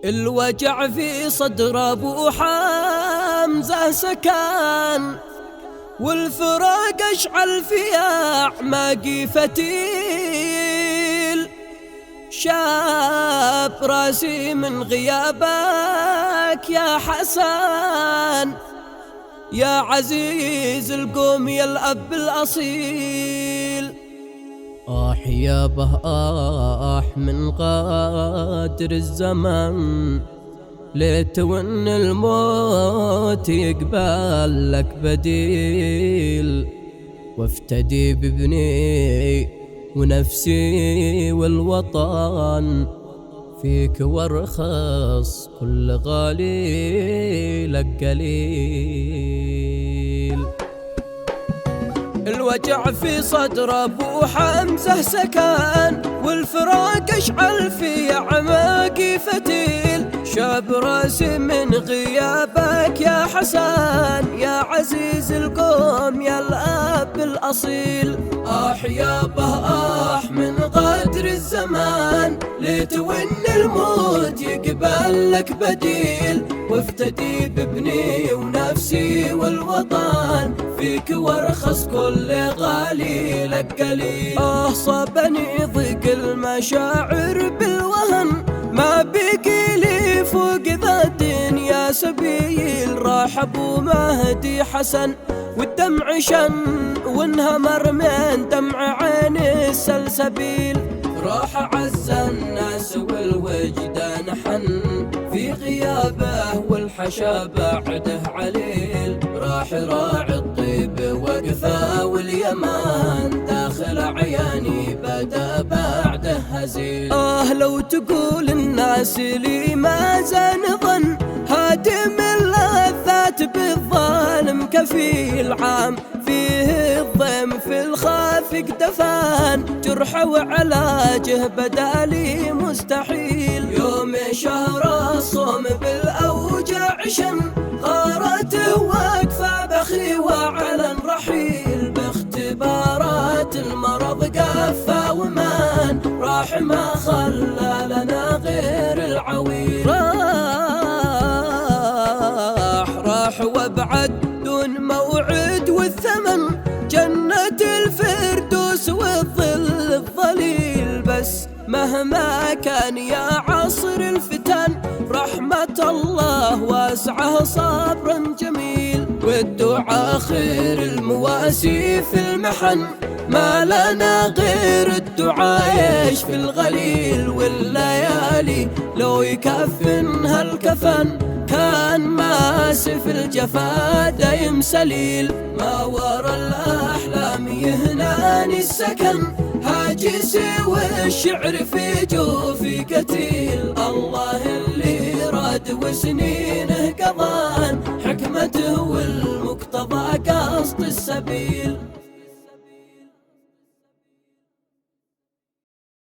الوجع في صدر ابو حمزة سكان، والفراق اشعل في اعماقي فتيل. شاب راسي من غيابك يا حسن، يا عزيز القوم يا الأب الأصيل. يابه من قادر الزمن، ليت وان الموت يقبل لك بديل. وافتدي بابني ونفسي والوطن، فيك وارخص كل غالي لك قليل. الوجع في صدر ابو حمزة سكان، والفراق اشعل في اعماقي فتيل. شاب راسي من غيابك يا حسن، يا عزيز القوم يا الاب الاصيل. يابه من قدر الزمان، ليت وان الموت يقبل لك بديل. وافتدي بابني ونفسي والوطن، فيك وارخص كل غالي لك قليل. صابني ضيق المشاعر بالوهن، ما بقي لي فوق ذا الدنيا سبيل. راح ابو مهدي حسن والدمع شن، وانهمر من دمع عين السلسبيل. راح عز الناس والوجدان حن، في غيابه والحشا بعده عليل. راح راعي الطيب وقفه واليمان، داخل عياني بدا بعده هزيل. لو تقول الناس لي ما زان ظن، هادم اللذات بالظالم كفيل. عام فيه الضيم في الخافق دفان، جرح وعلاجه بدالي مستحيل. يوم شهر الصوم بالاوجاع شن، غارته واقفه بخي وعلن رحيل. باختبارات المرض قفا ومان، راح ما خلى لنا غير العويل. راح وابعد دون موعد والثمن، جنة الفردوس والظل الظليل. بس مهما كان يا عصر الفتن، رحمة الله واسعه صبرا جميل. والدعاء خير المواسي في المحن، ما لنا غير الدعاء يشفي الغليل. والليالي لو يكفنها الكفن، كان ماسف الجفا دايم سليل. ما ورا الأحلام يهناني السكن، هاجسي والشعر في جوفي قتيل. الله اللي راد وسنينه قضان، حكمته والمقتضى قصد السبيل.